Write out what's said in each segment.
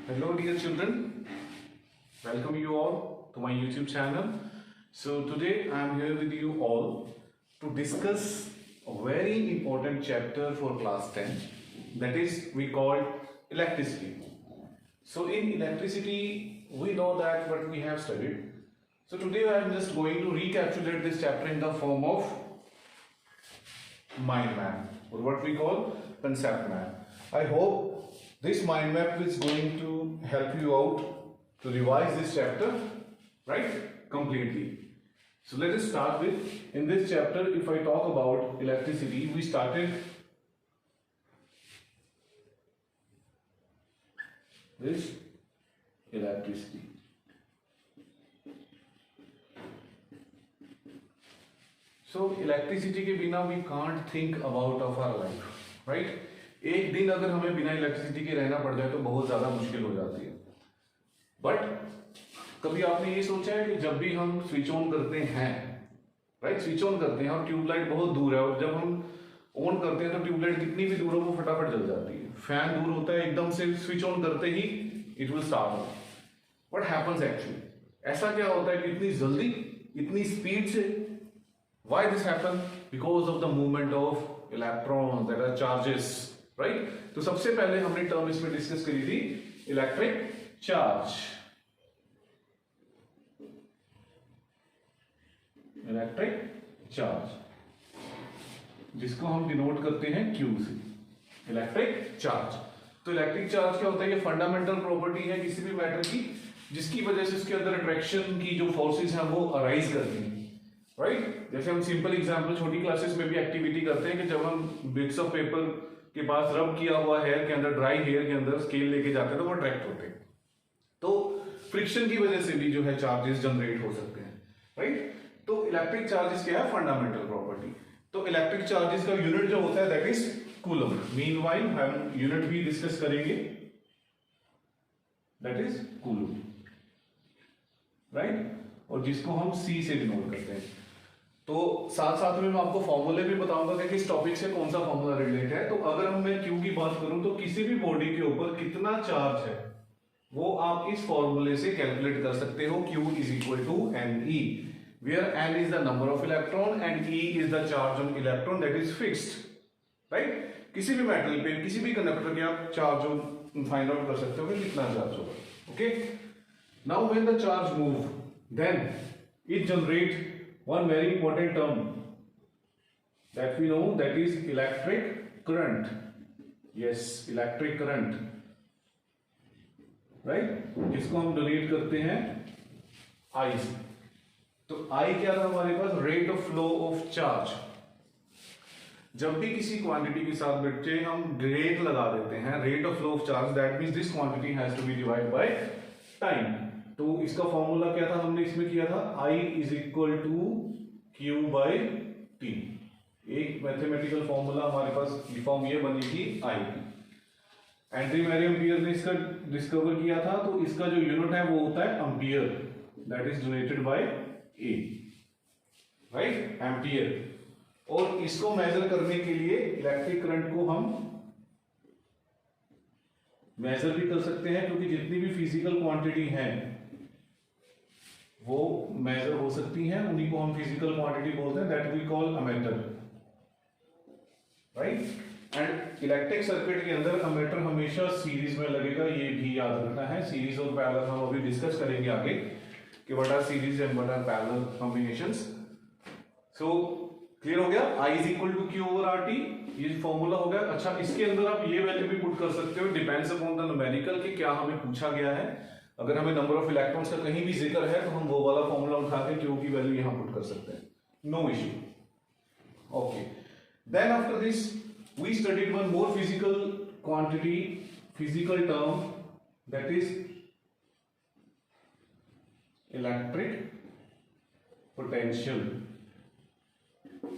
Hello dear children, welcome you all to my YouTube channel. So today I am here with you all to discuss a very important chapter for class 10, that is we call electricity. So in electricity we know that what we have studied. So today I am just going to recapitulate this chapter in the form of mind map or what we call concept map. I hope this mind map is going to help you out to revise this chapter, right? Completely. So let us start with, in this chapter, if I talk about electricity, we started with electricity. So electricity के बिना we can't think about of our life, right? एक दिन अगर हमें बिना electricity के रहना पड़ जाए तो बहुत ज़्यादा मुश्किल हो जाती है. बट कभी आपने ये सोचा है कि जब भी हम स्विच ऑन करते हैं, राइट, स्विच ऑन करते हैं और ट्यूबलाइट बहुत दूर है और जब हम ऑन करते हैं तो ट्यूबलाइट कितनी भी दूर हो वो फटाफट जल जाती है. फैन दूर होता है, एकदम से स्विच ऑन करते ही it will start. What happens actually, ऐसा क्या होता है कि इतनी जल्दी, इतनी स्पीड से? Why this happen? Because of the movement of electrons that are charges, right. तो सबसे पहले हमने टर्म इसमें डिस्कस करी थी इलेक्ट्रिक चार्ज. इलेक्ट्रिक चार्ज जिसको हम डिनोट करते हैं Q से, इलेक्ट्रिक चार्ज. तो इलेक्ट्रिक चार्ज क्या होता है? ये फंडामेंटल प्रॉपर्टी है किसी भी मैटर की जिसकी वजह से उसके अंदर अट्रैक्शन की जो फोर्सेस हैं वो अराइज करती हैं, राइट. जैसे हम सिंपल एग्जांपल छोटी क्लासेस में भी एक्टिविटी करते हैं कि जब हम बिट्स ऑफ पेपर के पास रब किया हुआ हेयर के अंदर, ड्राई हेयर के अंदर स्केल लेके जाते हैं तो वो अट्रैक्ट होते हैं. तो फ्रिक्शन की वजह से भी जो है चार्जेस जनरेट हो सकते हैं, राइट. तो इलेक्ट्रिक चार्जेस क्या है? Fundamental property. तो इलेक्ट्रिक चार्जेस का यूनिट जो होता है दैट इज कूलम. मीनवाइल हम यूनिट भी डिस्कस करेंगे, दैट इज कूलम, राइट. और जिसको हम C से डिनोट करते हैं. तो साथ साथ में मैं आपको फॉर्मूले भी बताऊंगा कि किस टॉपिक से कौन सा फॉर्मूला रिलेटेड है. तो अगर हम मैं Q की बात करूं तो किसी भी बॉडी के ऊपर कितना चार्ज है वो आप इस फॉर्मूले से कैलकुलेट कर सकते हो. Q is equal to NE, where N is the number of electron and E is the charge on electron that is fixed, right. किसी भी मेटल पे, किसी भी कंडक्टर के आप चार्ज फाइंड आउट कर सकते हो कि कितना चार्ज होगा. Okay, now when the charge move then it generate one very important term that we know, that is electric current. Yes, electric current, right, जिसको हम डिनोट करते हैं I से. तो I क्या था हमारे पास? Rate of flow of charge. जब भी किसी क्वांटिटी के साथ बच्चे हम रेट लगा देते हैं, rate of flow of charge, that means this quantity has to be divided by time. तो इसका फॉर्मूला क्या था हमने इसमें किया था? I is equal to Q by T. एक मैथमेटिकल फॉर्मूला हमारे पास फॉर्म ये बनी थी I की. एंड्री मैरी एम्पियर ने इसका डिस्कवर किया था. तो इसका जो यूनिट है वो होता है ampere, that is denoted by A, right, ampere. और इसको मेजर करने के लिए इलेक्ट्रिक करंट को हम मेजर भी कर सकते हैं क्योंकि जितनी भी फिजिकल क्वांटिटी हैं वो मेजर हो सकती हैं, उन्हीं को हम फिजिकल क्वांटिटी बोलते हैं, that we call ammeter, right. And electric circuit के अंदर अमीटर हमेशा सीरीज में लगेगा, ये भी याद रखना है. सीरीज और पैरेलल हम अभी डिस्कस करेंगे आगे कि what are series and what are parallel combinations. So clear हो गया? I is equal to Q over RT, ये फॉर्मूला हो गया. अच्छा, इसके अंदर आप ये वैल्यू भी पुट कर सकते हो, डिपेंड्स अपॉन द न्यूमेरिकल कि क्या हमें पूछा गया है. अगर हमें नंबर ऑफ इलेक्ट्रॉन्स का कहीं भी जिक्र है तो हम वो वाला फॉर्मूला उठा के Q की वैल्यू यहां पुट कर सकते हैं, no issue. Okay, then after this we studied one more physical quantity, physical term, that is electric potential.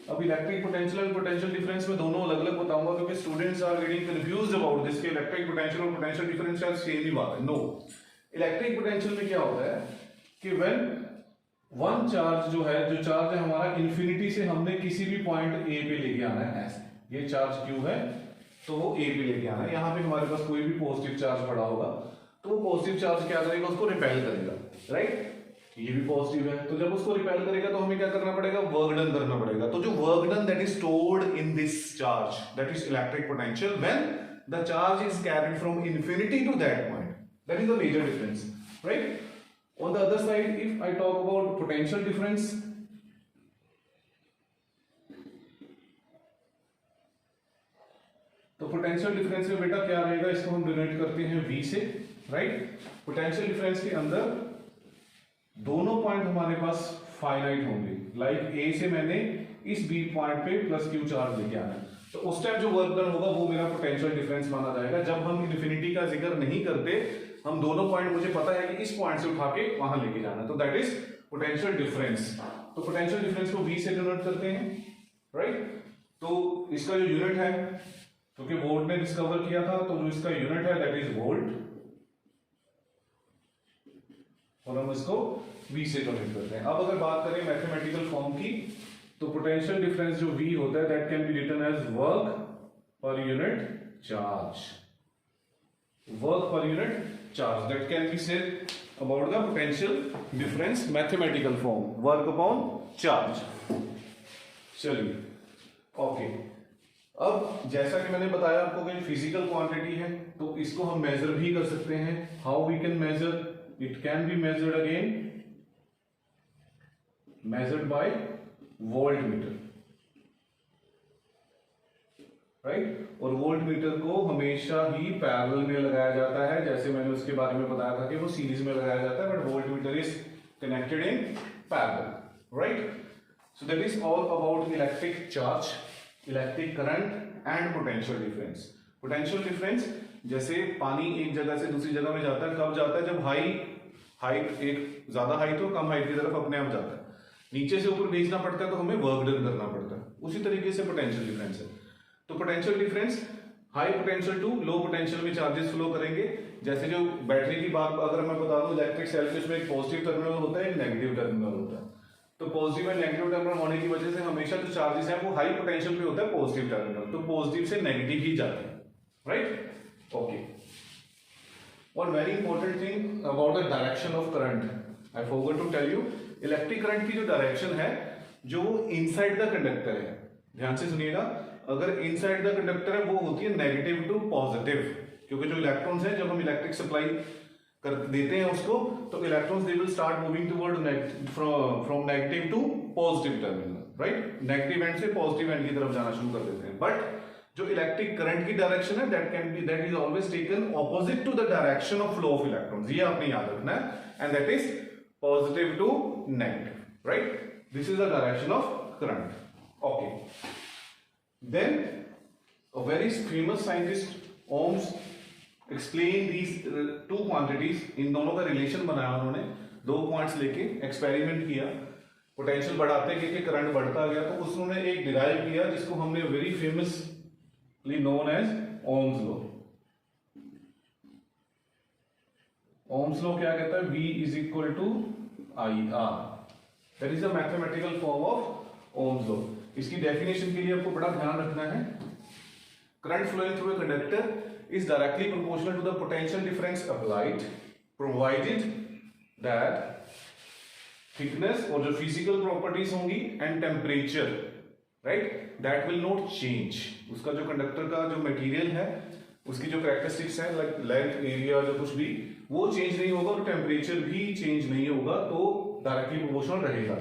अब इलेक्ट्रिक पोटेंशियल और पोटेंशियल डिफरेंस में दोनों अलग अलग बताऊंगा क्योंकि students are getting confused about this. के इलेक्ट्रिक पोटेंशियल और पोटेंशियल डिफरेंस शायद सेम ही बात है. नो, इलेक्ट्रिक पोटेंशियल में क्या होता है कि व्हेन वन चार्ज जो चार्ज है हमारा इंफिनिटी से हमने किसी भी पॉइंट A पे लेके आना है. ऐसे ये चार्ज Q है तो वो A पे लेके आना है. यहाँ पे हमारे पास कोई भी पॉजिटिव चार्ज पड़ा होगा तो वो पॉजिटिव चार्ज क्या करेगा, उसको रिपेल करेगा, राइट। ये भी पॉजिटिव है, तो जब उसको रिपेल करेगा तो हमें क्या करना पड़ेगा, वर्क डन करना पड़ेगा। तो जो work done that is stored in this charge that is electric potential when the charge is carried from infinity to that point, that is the major difference, right. On the other side, if I talk about potential difference, तो potential difference में बेटा क्या रहेगा, इसको हम denote करते हैं V से, राइट। पोटेंशियल डिफरेंस के अंदर दोनों पॉइंट हमारे पास फाइनाइट होंगे, लाइक A से मैंने इस B पॉइंट पे प्लस Q चार्ज लेके आना है, तो उस टाइम जो वर्क डन होगा वो मेरा पोटेंशियल डिफरेंस माना जाएगा। जब हम इन्फिनिटी का जिक्र नहीं करते, हम दोनों पॉइंट मुझे पता है कि इस पॉइंट से उठा के वहां लेके जाना है, तो दैट इज पोटेंशियल डिफरेंस। तो पोटेंशियल डिफरेंस को V से डिनोट करते हैं, राइट। तो इसका जो यूनिट है, क्योंकि वोल्ट ने डिस्कवर किया था, तो जो इसका यूनिट है दैट इज वोल्ट, और हम इसको V से डिनोट करते हैं। अब अगर बात करें मैथमेटिकल फॉर्म की, तो पोटेंशियल डिफरेंस जो V होता है that can be written as work per unit charge, work per unit charge, that can be said about the potential difference mathematical form, work upon charge। चलिए okay, अब जैसा कि मैंने बताया आपको कि फिजिकल क्वांटिटी है, तो इसको हम मेजर भी कर सकते हैं। How we can measure, it can be measured again, measured by volt meter, right. और वोल्ट मीटर को हमेशा ही पैरेलल में लगाया जाता है, जैसे मैंने उसके बारे में बताया था कि वो सीरीज में लगाया जाता है, but volt meter is connected in parallel, right. So that is all about electric charge, electric current and potential difference. Potential difference, जैसे पानी एक जगह से दूसरी जगह में जाता है, कब जाता है, जब हाइट एक ज्यादा हाइट हो, कम हाइट की तरफ अपने आप जाता है, नीचे से ऊपर भेजना पड़ता है तो हमें वर्क डन करना पड़ता है। उसी तरीके से पोटेंशियल डिफरेंस है। तो potential difference, high potential to low potential में चार्जेस फ्लो करेंगे। जैसे जो बैटरी की बात अगर मैं बता दूं, इलेक्ट्रिक सेल के उसमें एक पॉजिटिव टर्मिनल होता है, एक नेगेटिव टर्मिनल होता है। तो पॉजिटिव एंड नेगेटिव टर्मिनल होने की वजह से हमेशा जो चार्जेस है वो हाई पोटेंशियल पे होता है पॉजिटिव टर्मिनल, तो पॉजिटिव से नेगेटिव ही जाते हैं, right. Okay, one very important thing about the direction of current, I forgot to tell you. Electric current की जो डायरेक्शन है, जो इनसाइड द कंडक्टर है, ध्यान से सुनिएगा, अगर इनसाइड द कंडक्टर है वो होती है नेगेटिव टू पॉजिटिव, क्योंकि जो इलेक्ट्रॉन्स हैं, जब हम इलेक्ट्रिक सप्लाई कर देते हैं उसको, तो electrons they will start moving toward from negative to positive terminal, right. Negative end से पॉजिटिव एंड की तरफ जाना शुरू कर देते हैं। बट जो इलेक्ट्रिक करंट की डायरेक्शन है that is always taken opposite to the direction of flow of electrons, ये आपने याद रखना है, and that is positive to negative, right. This is the direction of current, okay. Then a very famous scientist Ohms explained these two quantities, इन दोनों का relation बनाया उन्होंने, दो पॉइंट्स लेके एक्सपेरिमेंट किया, पोटेंशियल बढ़ाते गए, करंट बढ़ता गया, तो उसने एक डिराइव किया जिसको हमने very famously known as Ohm's law. Ohm's law क्या कहता है, V is equal to IR, that is a mathematical form of Ohm's law. इसकी डेफिनेशन के लिए आपको बड़ा ध्यान रखना है, current flowing through a conductor is directly proportional to the potential difference applied, provided that thickness और जो फिजिकल प्रॉपर्टीज होंगी and temperature, right, that will not change. उसका जो कंडक्टर का जो मटेरियल है, उसकी जो कैरेक्टरिस्टिक्स है, लाइक लेंथ, एरिया, जो कुछ भी, वो चेंज नहीं होगा और टेम्परेचर भी चेंज नहीं होगा, तो डायरेक्टली प्रोपोर्शनल रहेगा।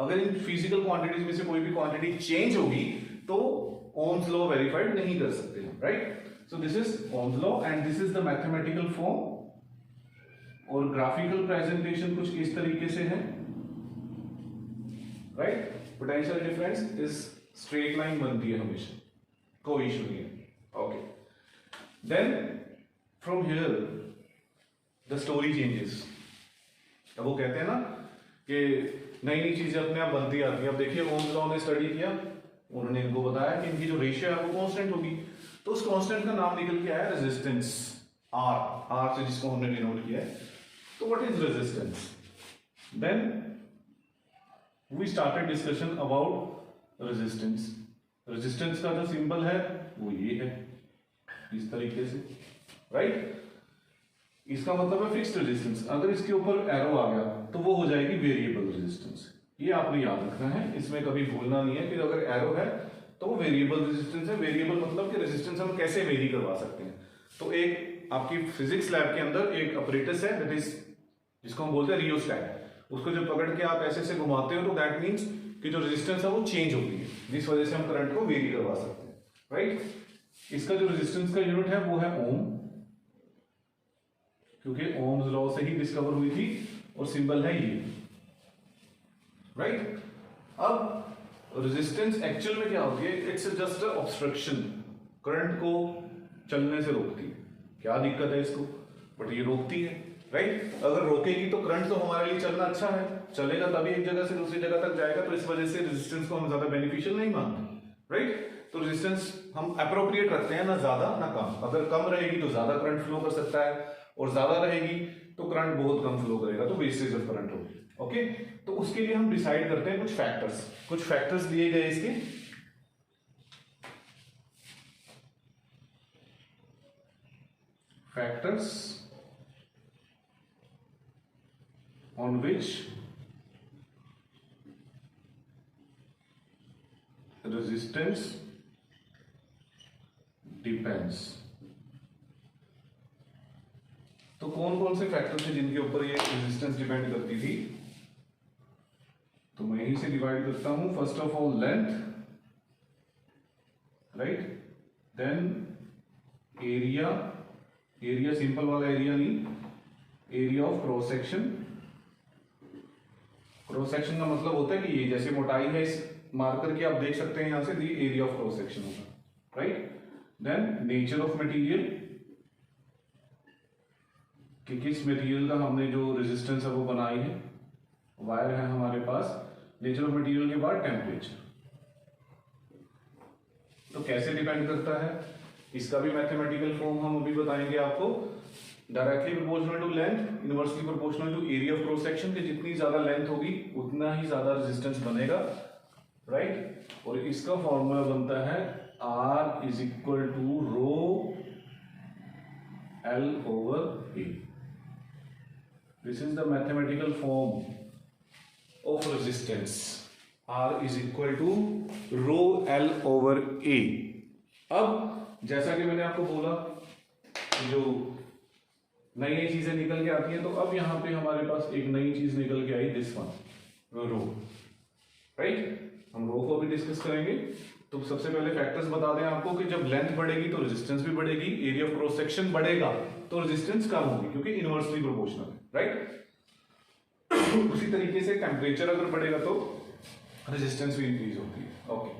अगर इन फिजिकल क्वांटिटीज में से कोई भी क्वांटिटी चेंज होगी तो ओम्स लॉ वेरीफाइड नहीं कर सकते, right. So this is Ohm's law and this is the mathematical form, और ग्राफिकल प्रेजेंटेशन कुछ इस तरीके से है, right. Potential difference is straight line बनती है हमेशा, कोई इशू नहीं है, okay. Then from here the story changes. अब वो कहते हैं ना कि नई नई चीजें अपने आप बनती आती है। अब देखिए, ओम्स लॉ ने स्टडी किया, उन्होंने इनको बताया कि इनकी जो रेशियो है वो कांस्टेंट होगी, तो उस कांस्टेंट का नाम निकल के आया रेजिस्टेंस, आर से जिसको हमने डिनोट किया है। तो what is resistance? Then we started discussion about resistance. Resistance का जो सिंबल है वो ये है, इस तरीके से, राइट। इसका मतलब है फिक्स्ड रेजिस्टेंस। अगर इसके ऊपर एरो आ गया तो वो हो जाएगी वेरिएबल रेजिस्टेंस। ये आपने याद रखना है, इसमें कभी भूलना नहीं है कि अगर एरो है तो वो वेरिएबल रेजिस्टेंस है। वेरिएबल मतलब कि रेजिस्टेंस हम कैसे वेरी करवा सकते हैं। तो एक आपकी फिजिक्स लैब के अंदर एक अपरेटस है दैट इज, जिसको हम बोलते हैं रियोस्टैट। उसको जब पकड़ के आप ऐसे से घुमाते हो तो दैट मीन्स कि जो रेजिस्टेंस है वो चेंज होती है, जिस वजह से हम करंट को वेरी करवा सकते हैं, राइट। इसका जो रेजिस्टेंस का यूनिट है वो है ओम, क्योंकि ओम्स लॉ से ही डिस्कवर हुई थी, और सिंबल है ये, राइट। अब रेजिस्टेंस एक्चुअल में क्या होती है, it's just a obstruction, current को चलने से रोकती है। क्या दिक्कत है इसको, बट ये रोकती है, राइट। अगर रोकेगी तो करंट तो हमारे लिए चलना अच्छा है, चलेगा तभी एक जगह से दूसरी जगह तक जाएगा, तो इस वजह से रेजिस्टेंस को हम ज्यादा बेनिफिशियल नहीं मानते, राइट। तो रेजिस्टेंस हम अप्रोप्रिएट रखते हैं, ना ज्यादा ना कम। अगर कम रहेगी तो ज्यादा करंट फ्लो कर सकता है, और ज्यादा रहेगी तो करंट बहुत कम फ्लो करेगा, तो वेस्टेज ऑफ करंट होगी। ओके, तो उसके लिए हम डिसाइड करते हैं कुछ फैक्टर्स दिए गए इसके। Factors on which resistance depends. तो कौन कौन से फैक्टर थे जिनके ऊपर ये रेजिस्टेंस डिपेंड करती थी, तो मैं यहीं से डिवाइड करता हूं। First of all length, right, then area, area simple वाला एरिया नहीं, area of cross section. Cross section का मतलब होता है कि ये जैसे मोटाई है इस मार्कर की, आप देख सकते हैं यहां से, the area of cross section होगा, right. Then nature of material, कि किस मटेरियल का हमने जो रेजिस्टेंस है वो बनाई है। वायर है हमारे पास। नेचर ऑफ मटेरियल के बाद टेम्परेचर। तो कैसे डिपेंड करता है, इसका भी मैथमेटिकल फॉर्म हम अभी बताएंगे आपको। Directly proportional to length, inversely proportional to area of cross section, कि जितनी ज्यादा लेंथ होगी उतना ही ज्यादा रेजिस्टेंस बनेगा, राइट। और इसका फॉर्मूला बनता है R is equal to rho L over A। This is the mathematical form of resistance. R is equal to rho L over A. अब जैसा कि मैंने आपको बोला, जो नई नई चीजें निकल के आती हैं, तो अब यहां पे हमारे पास एक नई चीज निकल के आई, दिस वन, रो, राइट। हम रो को भी डिस्कस करेंगे। तो सबसे पहले फैक्टर्स बता दें आपको कि जब लेंथ बढ़ेगी तो रेजिस्टेंस भी बढ़ेगी, एरिया ऑफ क्रॉस सेक्शन बढ़ेगा तो रेजिस्टेंस कम होगी, क्योंकि इनवर्सली प्रोपोर्शनल है, राइट। उसी तरीके से टेम्परेचर अगर बढ़ेगा तो रेजिस्टेंस भी इंक्रीज होती है। Okay,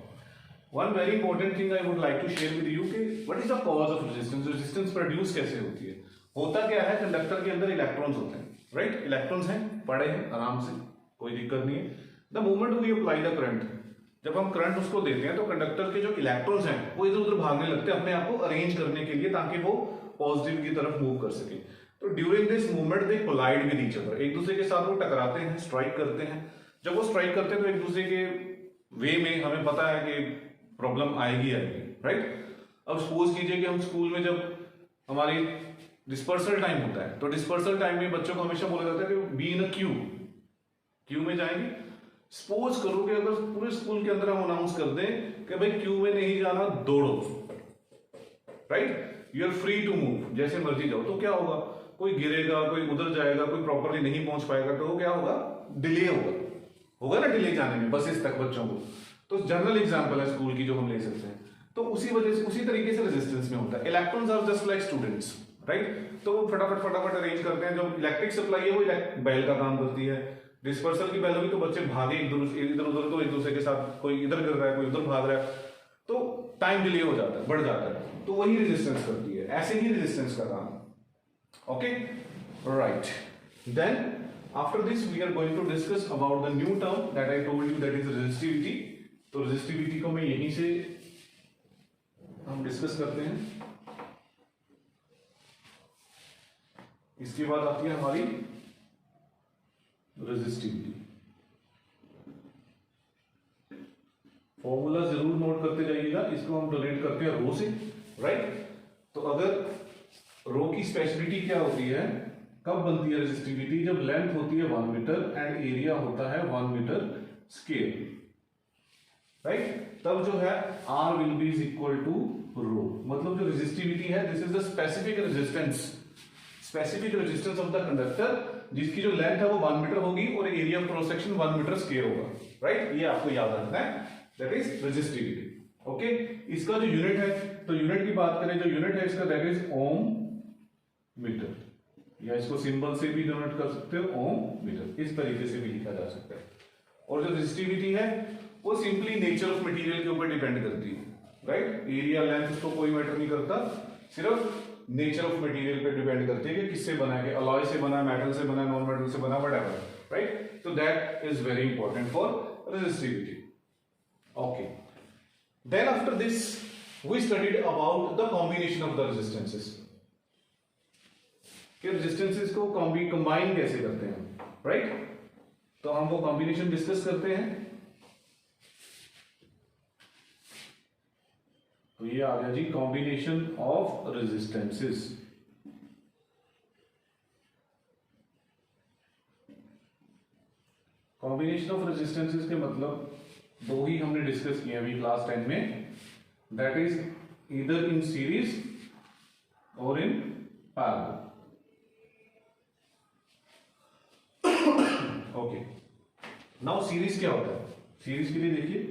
one very important thing I would like to share with you कि what is the cause of resistance. Resistance produce कैसे होती है। होता क्या है, कंडक्टर के अंदर इलेक्ट्रॉन्स होते हैं, राइट। इलेक्ट्रॉन्स हैं, पड़े हैं आराम से, कोई दिक्कत नहीं है। The moment we apply the current, जब हम करंट उसको देते हैं तो कंडक्टर के जो इलेक्ट्रॉन्स हैं वो इधर उधर भागने लगते हैं अपने आप को अरेंज करने के लिए, ताकि वो पॉजिटिव की तरफ मूव कर सके। तो during this movement they collide with each other, एक दूसरे के साथ वो टकराते हैं, स्ट्राइक करते हैं। जब वो स्ट्राइक करते हैं तो एक दूसरे के वे में हमें पता है कि प्रॉब्लम आएगी, राइट। अब सपोज कीजिए कि हम स्कूल में जब हमारी डिस्पर्सल टाइम होता है, तो डिस्पर्सल टाइम में बच्चों को हमेशा बोला जाता है कि बी इन अ क्यू में जाएंगे। सपोज करो कि अगर पूरे स्कूल के अंदर हम अनाउंस कर दें कि भाई क्यू में नहीं जाना, दौड़ो, right, you are free to move, जैसे मर्जी जाओ, तो क्या होगा, कोई गिरेगा, कोई उधर जाएगा, कोई प्रॉपरली नहीं पहुंच पाएगा, तो क्या होगा, डिले होगा ना, डिले जाने में बसेस तक बच्चों को। तो जनरल एग्जांपल है स्कूल की जो हम ले सकते हैं। तो उसी वजह से, उसी तरीके से रेजिस्टेंस में होता है। Electrons are just like students, right. तो वो फटाफट अरेंज करते हैं। जो इलेक्ट्रिक सप्लाई है वो बैल का काम करती है। डिस्पर्सल की बैल होगी तो बच्चे भागे इधर उधर, तो एक दूसरे के साथ कोई इधर गिर रहा है, कोई उधर भाग रहा है, तो टाइम डिले हो जाता है, बढ़ जाता है। तो वही रेजिस्टेंस करती है, ऐसे ही रेजिस्टेंस का काम। Okay, right. Then after this we are going to discuss about the new term that I told you, that is resistivity. तो रेजिस्टिविटी को मैं यहीं से हम डिस्कस करते हैं। इसके बाद आती है हमारी रेजिस्टिविटी। फॉर्मूला जरूर नोट करते जाइएगा, इसको हम रिलेट करते हैं रो से, राइट। तो अगर रो की स्पेशलिटी क्या होती है, कब बनती है रेजिस्टिविटी, जब लेंथ होती है 1 मीटर एंड एरिया होता है 1 मीटर स्क्वायर, राइट। तब जो है R will be is equal to rho, मतलब जो रेजिस्टिविटी है this is the specific resistance of the conductor, जिसकी जो लेंथ है वो 1 मीटर होगी और area of cross section 1 meter square होगा, राइट। ये आपको याद रखना है, दैट इज रेजिस्टिविटी। ओके, इसका जो यूनिट है, तो यूनिट की बात करें, जो यूनिट है इसका दैट इज ओम मीटर, या इसको सिंबल से भी डिनोट कर सकते हो ओम मीटर, इस तरीके से भी लिखा जा सकता है। और जो रेजिस्टिविटी है वो सिंपली नेचर ऑफ मटेरियल के ऊपर डिपेंड करती है, राइट। एरिया लेंथ उसको कोई मैटर नहीं करता, सिर्फ नेचर ऑफ मटेरियल पे डिपेंड करती है कि किससे बना है, अलॉय से बना है, मेटल से बना है, नॉन मेटल से बना, whatever, right. So that is very important for resistivity. Okay, then after this we studied about the combination of the resistances, कि रेजिस्टेंसेस को कंबाइन कैसे करते हैं, राइट। तो हम वो कॉम्बिनेशन डिस्कस करते हैं। तो ये आ गया जी combination of resistances. Combination of resistances के मतलब दो ही हमने डिस्कस किए अभी क्लास 10 में, that is either in series और in parallel. Okay, now series क्या होता है, सीरीज के लिए देखिए,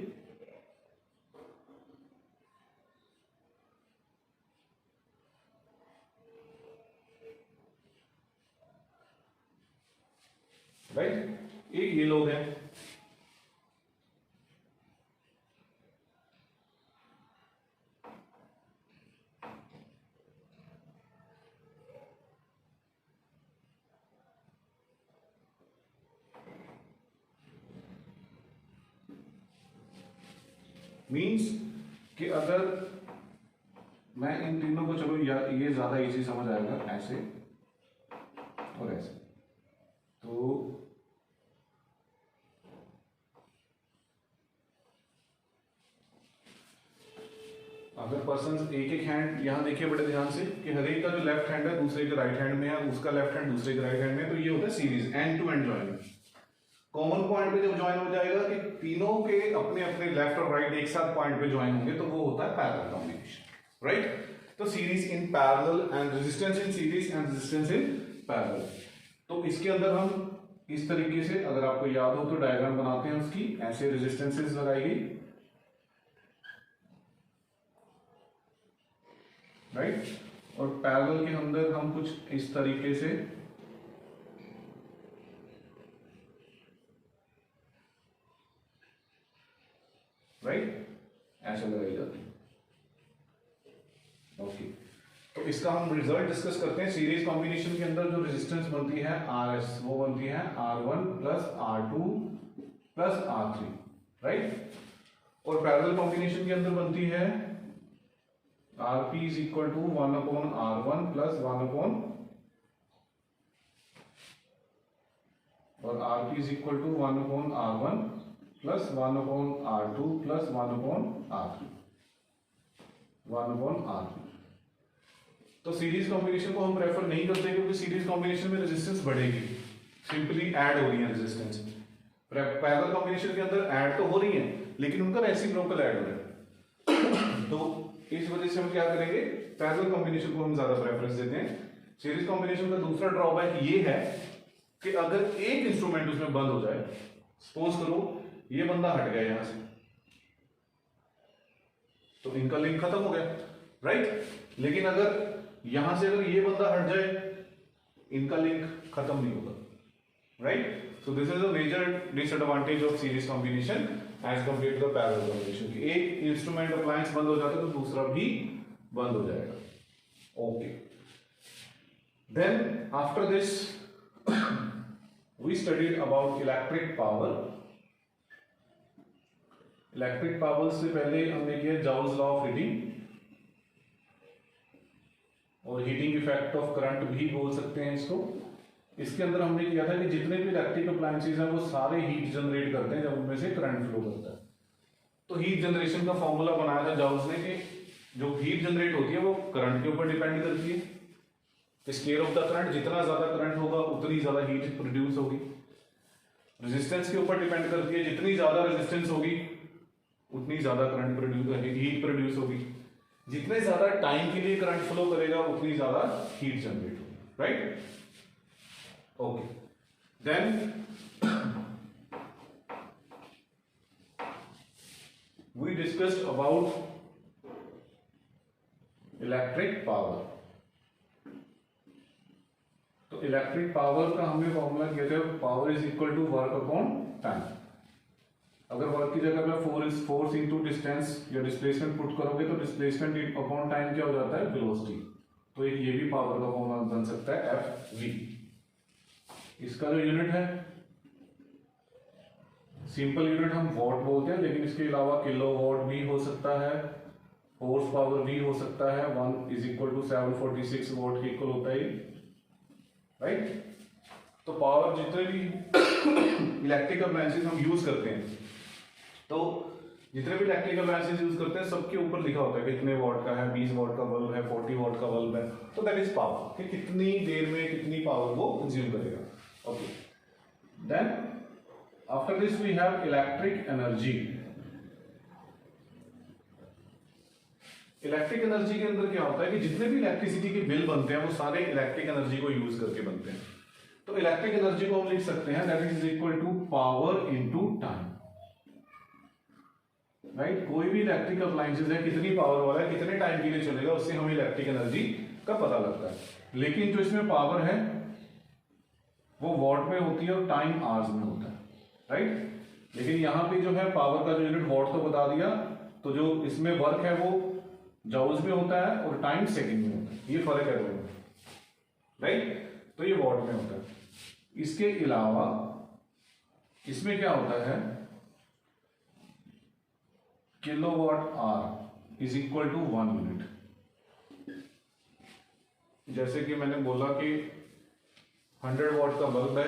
राइट। एक ये लोग हैं, मीन्स कि अगर मैं इन तीनों को, चलो या ये ज्यादा इजी समझ आएगा, ऐसे और ऐसे, तो अगर पर्सन एक एक हैंड, यहां देखिए बड़े ध्यान से कि हर एक का जो लेफ्ट हैंड है दूसरे के राइट हैंड में है, उसका लेफ्ट हैंड दूसरे के राइट हैंड में है, तो ये होता है series, end to end join. Common point पे जब ज्वाइन हो जाएगा कि तीनों के अपने अपने लेफ्ट और राइट एक साथ पॉइंट पे ज्वाइन होंगे, तो वो होता है पैरेलल कॉम्बिनेशन, राइट। तो series in parallel and resistance in series and resistance in parallel. तो इसके अंदर हम इस तरीके से, अगर आपको याद हो तो डायग्राम बनाते हैं उसकी, ऐसे रेजिस्टेंसेस लगाएगी, राइट। और पैरेलल के अंदर हम कुछ इस तरीके से राइट ऐसे लगाई जाती है। ओके, तो इसका हम रिजल्ट डिस्कस करते हैं। सीरीज कॉम्बिनेशन के अंदर जो रेजिस्टेंस बनती है RS, वो बनती है R1 plus R2 plus R3, right. और पैरेलल कॉम्बिनेशन के अंदर बनती है RP is equal to 1 upon R1 plus 1 upon, और RP is equal to 1 upon R1 plus 1 upon R2 plus 1 upon R3, 1 upon R3। तो सीरीज कॉम्बिनेशन को हम prefer नहीं करते क्योंकि सीरीज कॉम्बिनेशन में रेजिस्टेंस बढ़ेगी, सिंपली ऐड हो रही है रेजिस्टेंस। पैरेलल कॉम्बिनेशन के अंदर ऐड तो हो रही है लेकिन उनका रेसिप्रोकल ऐड हो रहा है। तो इस वजह से हम क्या करेंगे, पैरेलल कॉम्बिनेशन को हम ज्यादा प्रेफरेंस देते हैं। सीरीज कॉम्बिनेशन का दूसरा ड्रॉबैक ये है कि अगर एक इंस्ट्रूमेंट उसमें बंद हो जाए, सपोज करो ये बंदा हट गया यहां से, तो इनका लिंक खत्म हो गया, राइट। लेकिन अगर यहां से अगर ये बंदा हट जाए, इनका लिंक खत्म नहीं होगा, right. So this is a major disadvantage of series combination as compare to the parallel combination. एक इंस्ट्रूमेंट अप्लायंस बंद हो जाता है तो दूसरा भी बंद हो जाएगा। Okay, then after this we studied about electric power. Electric power से पहले हमने किया जॉल्स लॉ ऑफ हीटिंग, और हीटिंग इफेक्ट ऑफ करंट भी बोल सकते हैं इसको। इसके अंदर हमने किया था कि जितने भी इलेक्ट्रिक अप्लायंसेस हैं वो सारे हीट जनरेट करते हैं जब उनमें से करंट फ्लो करता है। तो हीट जनरेशन का फॉर्मूला बनाया था जॉल्स ने कि जो हीट जनरेट होती है वो करंट के ऊपर डिपेंड करती है, स्केयर ऑफ द करंट, जितना ज्यादा करंट होगा उतनी ज्यादा हीट प्रोड्यूस होगी। रेजिस्टेंस के ऊपर डिपेंड करती है, जितनी ज्यादा रेजिस्टेंस होगी उतनी ज्यादा करंट प्रोड्यूस हीट प्रोड्यूस होगी। जितने ज्यादा टाइम के लिए करंट फ्लो करेगा उतनी ज्यादा हीट जनरेट होगी, right? Okay, then we discussed about electric power. तो इलेक्ट्रिक पावर का हमने फॉर्मूला किया था, power is equal to work upon time. अगर वर्क की जगह पे फोर्स इनटू डिस्टेंस या डिस्प्लेसमेंट पुट करोगे तो डिस्प्लेसमेंट अपॉन टाइम क्या हो जाता है, वेलोसिटी। तो एक ये भी पावर का फॉर्मूला बन सकता है FV। इसका जो यूनिट है, सिंपल यूनिट हम वॉट बोलते हैं, लेकिन इसके अलावा किलोवाट भी हो सकता है, हॉर्स पावर भी हो सकता है। 1 इज इक्वल टू 746 वॉट के इक्वल होता है, राइट? तो पावर जितने भी इलेक्ट्रिकल अप्लायंसेस हम यूज करते हैं, तो जितने भी इलेक्ट्रिकल अप्लायंसेस यूज करते हैं सबके ऊपर लिखा होता है कि कितने वॉट का है, 20 वॉट का बल्ब है, 40 वॉट का बल्ब है। तो दैट इज पावर, कि कितनी देर में कितनी पावर वो कंज्यूम करेगा। Okay, then after this we have electric energy। Electric energy के अंदर क्या होता है कि जितने भी इलेक्ट्रिसिटी के बिल बनते हैं वो सारे इलेक्ट्रिक एनर्जी को यूज करके बनते हैं। तो इलेक्ट्रिक एनर्जी को हम लिख सकते हैं that is equal to power into time, right? कोई भी इलेक्ट्रिक अप्लायंसेस है, कितनी पावर वाला है, कितने टाइम के लिए चलेगा, उससे हमें इलेक्ट्रिक एनर्जी का पता लगता है। लेकिन जो इसमें पावर है वो वॉट में होती है और टाइम आवर्स में होता है, राइट? लेकिन यहां पे जो है पावर का जो यूनिट वॉट तो बता दिया, तो जो इसमें वर्क है वो जॉउल्स में होता है और टाइम सेकंड में होता है। ये फर्क है दोनों, राइट? तो ये वॉट में होता है। इसके अलावा इसमें क्या होता है, kilowatt hour is equal to 1 unit. जैसे कि मैंने बोला कि 100 वॉट का बल्ब है,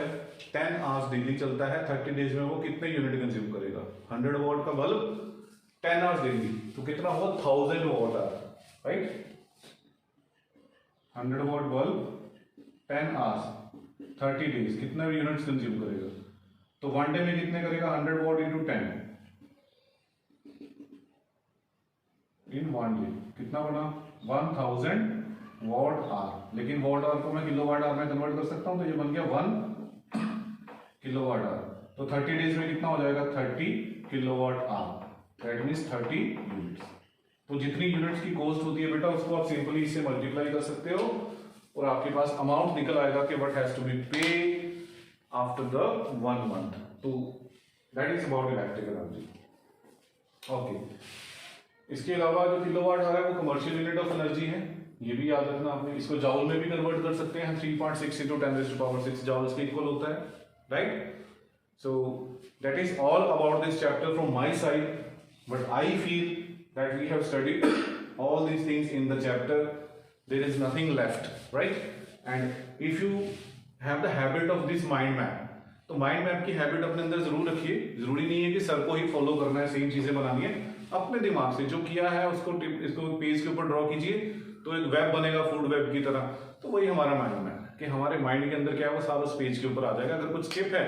10 आवर्स डेली चलता है, 30 डेज में वो कितने यूनिट कंज्यूम करेगा? 100 वॉट का बल्ब 10 आवर्स डेली, तो कितना हुआ? 1000 watt hour, right? 100 watt bulb 10 hours 30 days, कितने यूनिट्स कंज्यूम करेगा? तो 1 डे में कितने करेगा? 100 वॉट इंटू 10 इन 1 डे, कितना बना? 1000 वॉट आवर। लेकिन वॉट आवर को मैं किलोवाट आवर में कन्वर्ट कर सकता हूं, तो ये बन गया 1 किलोवाट आवर। तो 30 डेज में कितना हो जाएगा? 30 kilowatt hour, that means 30 units. तो जितनी यूनिट्स की कॉस्ट होती है बेटा, उसको आप सिंपली इससे मल्टीप्लाई कर सकते हो और आपके पास अमाउंट निकल आएगा कि व्हाट हैज टू बी पे आफ्टर द 1 मंथ। तो that is about electrical energy. Okay, इसके अलावा जो किलोवाट आवर है वो कमर्शियल यूनिट ऑफ एनर्जी है, ये भी याद रखना आपने। इसको जाउल में भी कन्वर्ट कर सकते हैं, 3.6 into 10⁻⁶ जाउल्स के इक्वल होता है, right? So that is all about this chapter from my side, but I feel that we have studied all these things in the chapter, there is nothing left, right? And if you have the habit of this mind map, तो mind map की habit अपने अंदर जरूर रखिए। जरूरी नहीं है कि सर को ही फॉलो करना है, सेम चीजें बनानी है। अपने दिमाग से जो किया है उसको इसको पेज के ऊपर ड्रॉ कीजिए, तो एक वेब बनेगा फूड वेब की तरह। तो वही हमारा माइंड मैप है कि हमारे माइंड के अंदर क्या है वो सारा उस पेज के ऊपर आ जाएगा। अगर कुछ स्किप है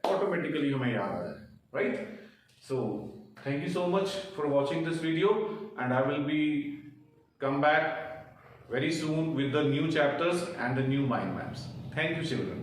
ऑटोमेटिकली हमें याद आ जाएगा, right? So thank you so much for watching this video and I will be come back very soon with the new chapters and the new mind maps. Thank you, children.